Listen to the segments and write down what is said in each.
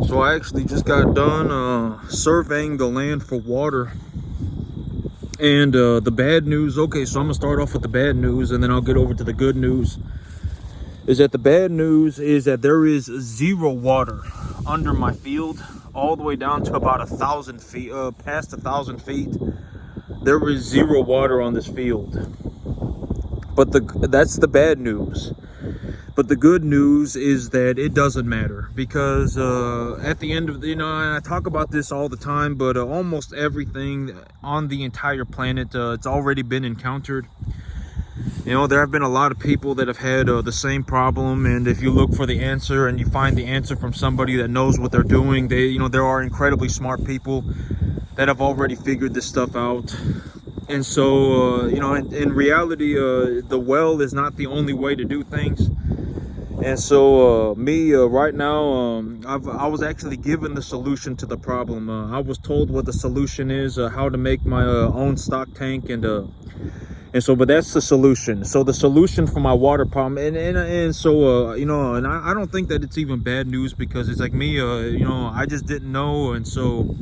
So I actually just got done surveying the land for water. And the bad news, okay, so I'm gonna start off with the bad news and then I'll get over to the good news. Is that the bad news is that there is zero water under my field, all the way down to about 1,000 feet, past 1,000 feet. There is zero water on this field. But that's the bad news. But the good news is that it doesn't matter, because at the end of, and I talk about this all the time, but almost everything on the entire planet, it's already been encountered. There have been a lot of people that have had the same problem, and if you look for the answer and you find the answer from somebody that knows what they're doing, there are incredibly smart people that have already figured this stuff out. And so, in reality, the well is not the only way to do things. And so right now, I was actually given the solution to the problem. I was told what the solution is, how to make my own stock tank, but that's the solution. So the solution for my water problem, and so I don't think that it's even bad news, because it's like me, I just didn't know, and so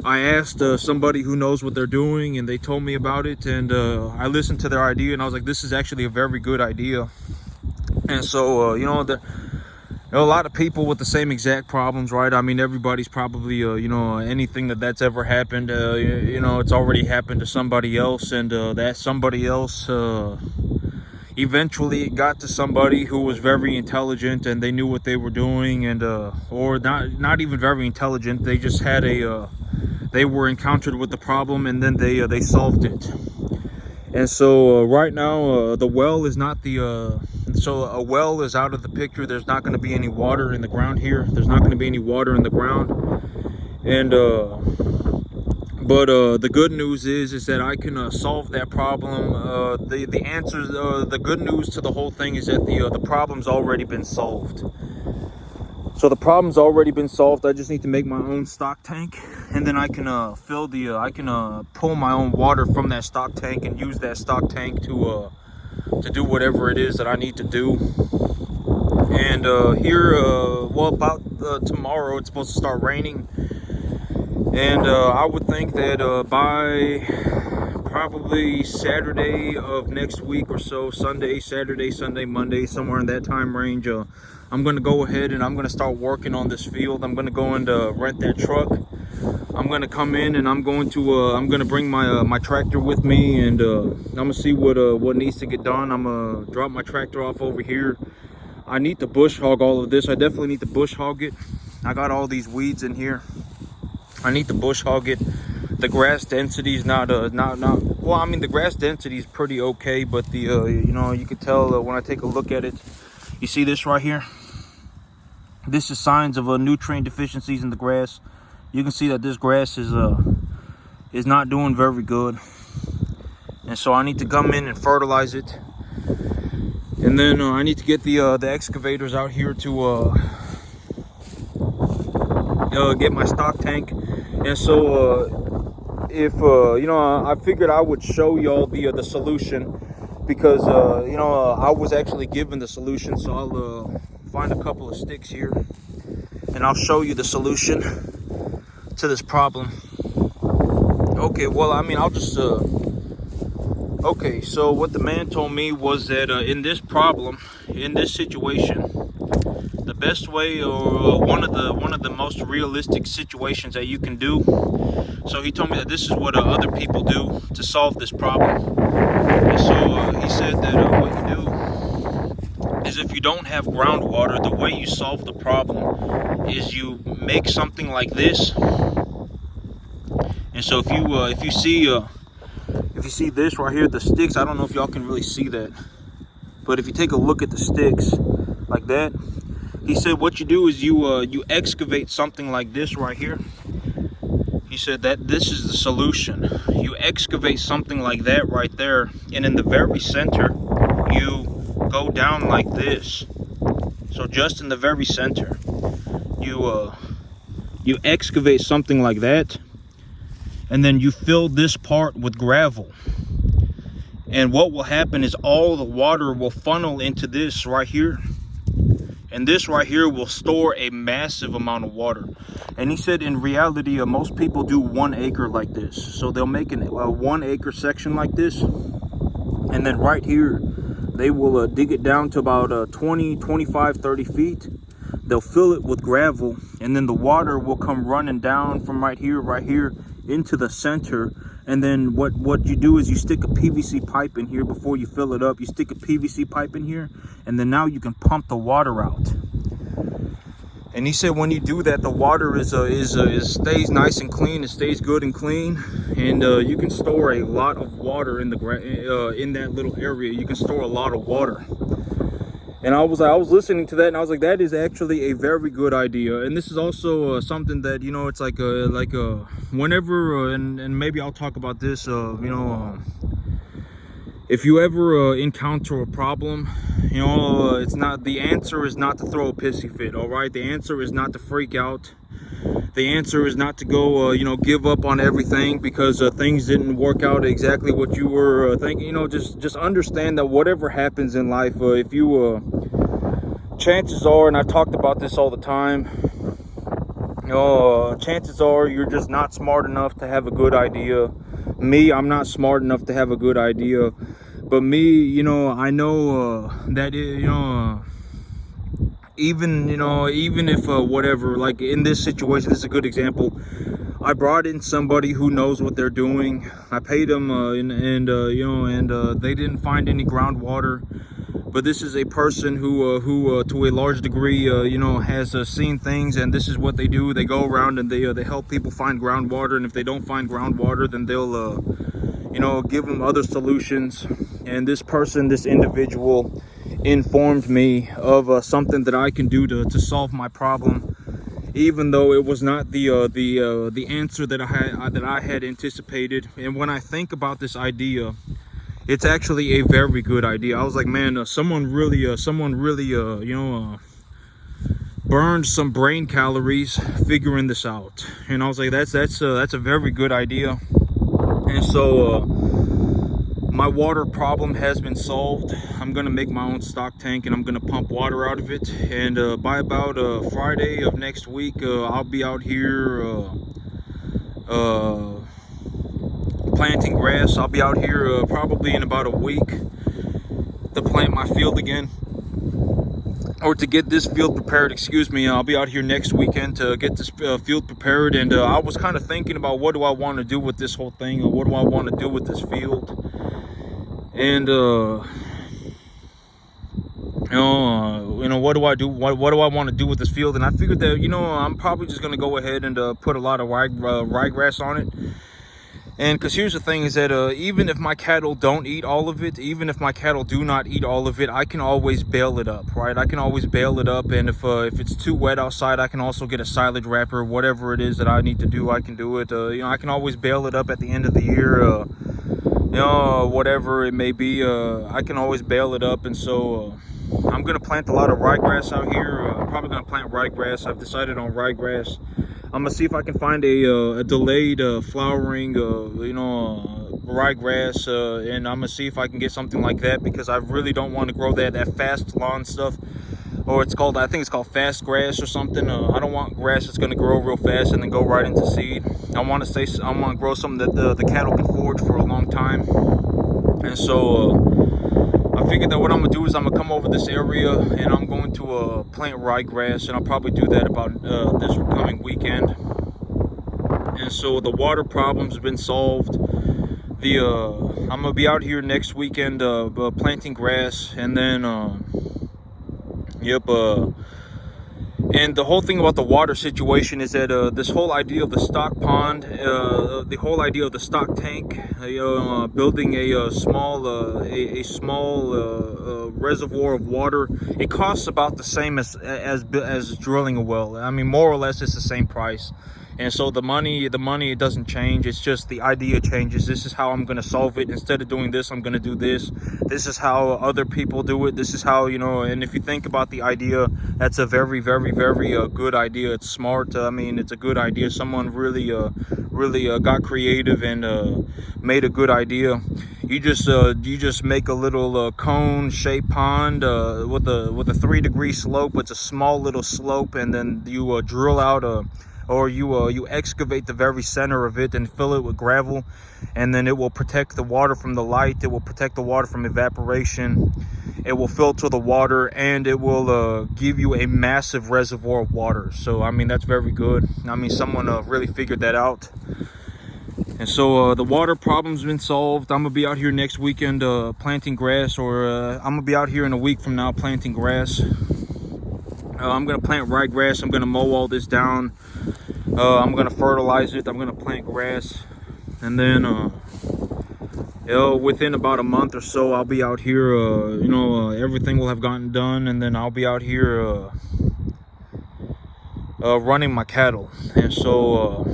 I asked somebody who knows what they're doing, and they told me about it, and I listened to their idea, and I was like, this is actually a very good idea. And so, there are a lot of people with the same exact problems, right? I mean, everybody's probably, anything that's ever happened, it's already happened to somebody else. And that somebody else, eventually it got to somebody who was very intelligent and they knew what they were doing. And, or not even very intelligent. They just had they were encountered with the problem, and then they solved it. And so right now, the well is not so a well is out of the picture. There's not going to be any water in the ground here. There's not going to be any water in the ground. And but the good news is that I can solve that problem. The answers, the good news to the whole thing is that the problem's already been solved. So the problem's already been solved. I just need to make my own stock tank, and then I can pull my own water from that stock tank and use that stock tank to do whatever it is that I need to do. And here, about tomorrow, it's supposed to start raining, and I would think that by probably Saturday of next week or so, Saturday, Sunday, Monday, somewhere in that time range, I'm going to go ahead and I'm going to start working on this field. I'm going to go and rent that truck. I'm going to come in and I'm going to bring my tractor with me, and I'm going to see what needs to get done. I'm going to drop my tractor off over here. I need to bush hog all of this. I definitely need to bush hog it. I got all these weeds in here. I need to bush hog it. The grass density is not well, I mean, the grass density is pretty okay, but you can tell when I take a look at it. You see this right here? This is signs of nutrient deficiencies in the grass. You can see that this grass is not doing very good, and so I need to come in and fertilize it. And then I need to get the excavators out here to get my stock tank. And so if I figured I would show y'all the solution, because I was actually given the solution. So I'll find a couple of sticks here and I'll show you the solution to this problem. Okay, well, I mean, I'll just okay, so what the man told me was that in this problem, in this situation, the best way, or one of the most realistic situations that you can do. So he told me that this is what other people do to solve this problem. And so he said that what you do is, if you don't have groundwater, the way you solve the problem is you make something like this. And so if you see this right here, the sticks, I don't know if y'all can really see that, but if you take a look at the sticks like that, he said what you do is you excavate something like this right here. He said that this is the solution. You excavate something like that right there, and in the very center, you go down like this. So just in the very center, you excavate something like that, and then you fill this part with gravel. And what will happen is all the water will funnel into this right here. And this right here will store a massive amount of water. And he said in reality, most people do 1 acre like this. So they'll make a 1 acre section like this. And then right here, they will dig it down to about 20, 25, 30 feet. They'll fill it with gravel. And then the water will come running down from right here into the center. And then what you do is you stick a PVC pipe in here before you fill it up. You stick a PVC pipe in here, and then now you can pump the water out. And he said when you do that, the water stays nice and clean. It stays good and clean, and you can store a lot of water in in that little area. You can store a lot of water. And I was listening to that, and I was like, that is actually a very good idea. And this is also something that, you know, it's like whenever and maybe I'll talk about this, if you ever encounter a problem, you know, it's not, the answer is not to throw a pissy fit. All right, the answer is not to freak out. The answer is not to go, give up on everything because things didn't work out exactly what you were thinking. You know, just understand that whatever happens in life, if you, chances are, and I talked about this all the time, chances are you're just not smart enough to have a good idea. Me, I'm not smart enough to have a good idea. But me, you know, I know that, even if whatever, like in this situation, this is a good example. I brought in somebody who knows what they're doing. I paid them, they didn't find any groundwater. But this is a person who to a large degree, has seen things, and this is what they do. They go around and they help people find groundwater, and if they don't find groundwater, then they'll, give them other solutions. And this person, this individual, informed me of something that I can do to solve my problem, even though it was not the answer that I had anticipated. And when I think about this idea, it's actually a very good idea. I was like, man, someone really burned some brain calories figuring this out. And I was like, that's a very good idea. And so my water problem has been solved. I'm gonna make my own stock tank, and I'm gonna pump water out of it. And by about Friday of next week, I'll be out here planting grass. I'll be out here probably in about a week to plant my field again, or to get this field prepared, excuse me. I'll be out here next weekend to get this field prepared. And I was kind of thinking about, what do I want to do with this whole thing, or what do I want to do with this field? And what do I do? What do I want to do with this field? And I figured that, I'm probably just gonna go ahead and put a lot of ryegrass on it. And because here's the thing is that even if my cattle don't eat all of it, even if my cattle do not eat all of it, I can always bale it up, right? I can always bale it up. And if it's too wet outside, I can also get a silage wrapper. Whatever it is that I need to do, I can do it. I can always bale it up at the end of the year. Whatever it may be, I can always bale it up. And so I'm gonna plant a lot of ryegrass out here. I'm probably gonna plant ryegrass. I've decided on ryegrass. I'm gonna see if I can find a delayed flowering, ryegrass, and I'm gonna see if I can get something like that, because I really don't want to grow that fast lawn stuff, or I think it's called fast grass or something. I don't want grass that's gonna grow real fast and then go right into seed. I want to grow something that the cattle can forage for a long time. And so I figured that what I'm gonna do is I'm gonna come over this area and I'm going to plant ryegrass, and I'll probably do that about this coming weekend. And so the water problem's been solved. I'm gonna be out here next weekend planting grass, and then and the whole thing about the water situation is that this whole idea of the stock pond, the whole idea of the stock tank, building a small reservoir of water, it costs about the same as drilling a well. I mean, more or less, it's the same price. And so the money, it doesn't change. It's just the idea changes. This is how I'm going to solve it. Instead of doing this, I'm going to do this. This is how other people do it. This is how, and if you think about the idea, that's a very, very, very good idea. It's smart. I mean, it's a good idea. Someone really got creative and made a good idea. you just make a little cone shaped pond with a 3-degree slope. It's a small little slope, and then you drill out or you excavate the very center of it and fill it with gravel, and then it will protect the water from the light. It will protect the water from evaporation. It will filter the water, and it will give you a massive reservoir of water. So I mean, that's very good. I mean, someone really figured that out. And so the water problem's been solved. I'm gonna be out here next weekend planting grass, or I'm gonna be out here in a week from now planting grass. I'm gonna plant ryegrass. I'm gonna mow all this down. I'm gonna fertilize it. I'm gonna plant grass, and then within about a month or so, I'll be out here. Everything will have gotten done, and then I'll be out here running my cattle. And so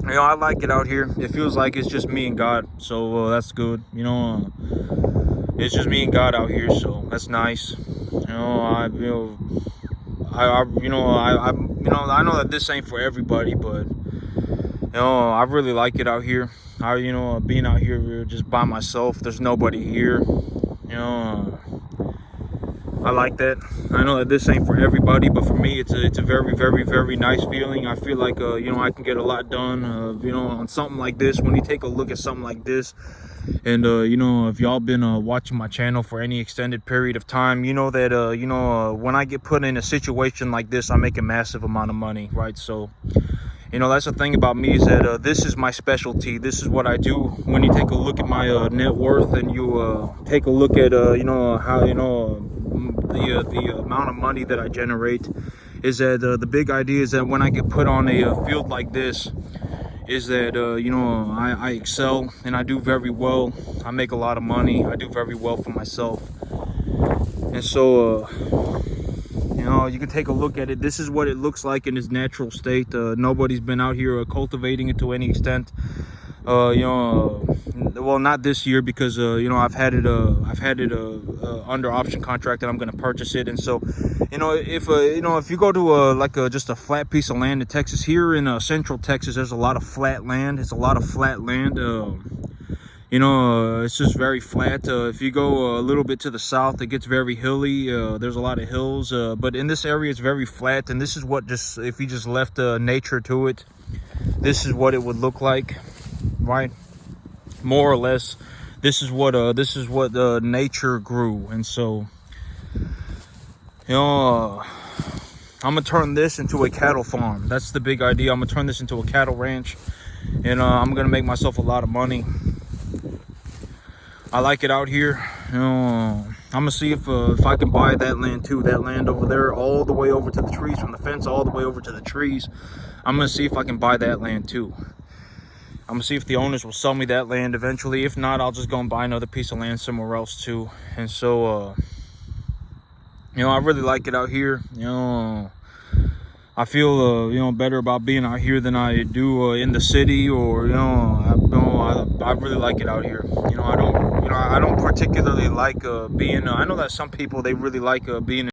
I like it out here. It feels like it's just me and God, so that's good. It's just me and God out here, so that's nice. I know that this ain't for everybody, but I really like it out here. Being out here just by myself, there's nobody here. I like that. I know that this ain't for everybody, but for me, it's a very, very, very nice feeling. I feel like I can get a lot done. On something like this. When you take a look at something like this, and if y'all been watching my channel for any extended period of time, you know that when I get put in a situation like this, I make a massive amount of money, right? So that's the thing about me, is that this is my specialty. This is what I do. When you take a look at my net worth, and you take a look at how the amount of money that I generate, is that the big idea is that when I get put on a field like this, is that I excel, and I do very well. I make a lot of money. I do very well for myself. And so you can take a look at it. This is what it looks like in its natural state. Nobody's been out here cultivating it to any extent. Well, not this year, because I've had it under option contract, and I'm going to purchase it. And so if you go to just a flat piece of land in Texas, here in central Texas, there's a lot of flat land. It's a lot of flat land. It's just very flat. If you go a little bit to the south, it gets very hilly. There's a lot of hills, but in this area, it's very flat. And this is what, if you just left nature to it, this is what it would look like, right? More or less, this is what nature grew. And so I'm gonna turn this into a cattle farm. That's the big idea. I'm gonna turn this into a cattle ranch, and I'm gonna make myself a lot of money. I like it out here. I'm gonna see if I can buy that land too. That land over there, all the way over to the trees, from the fence all the way over to the trees. I'm gonna see if I can buy that land too. I'm gonna see if the owners will sell me that land eventually. If not, I'll just go and buy another piece of land somewhere else too. And so I really like it out here. I feel better about being out here than I do in the city, or I really like it out here. I don't particularly like being I know that some people, they really like being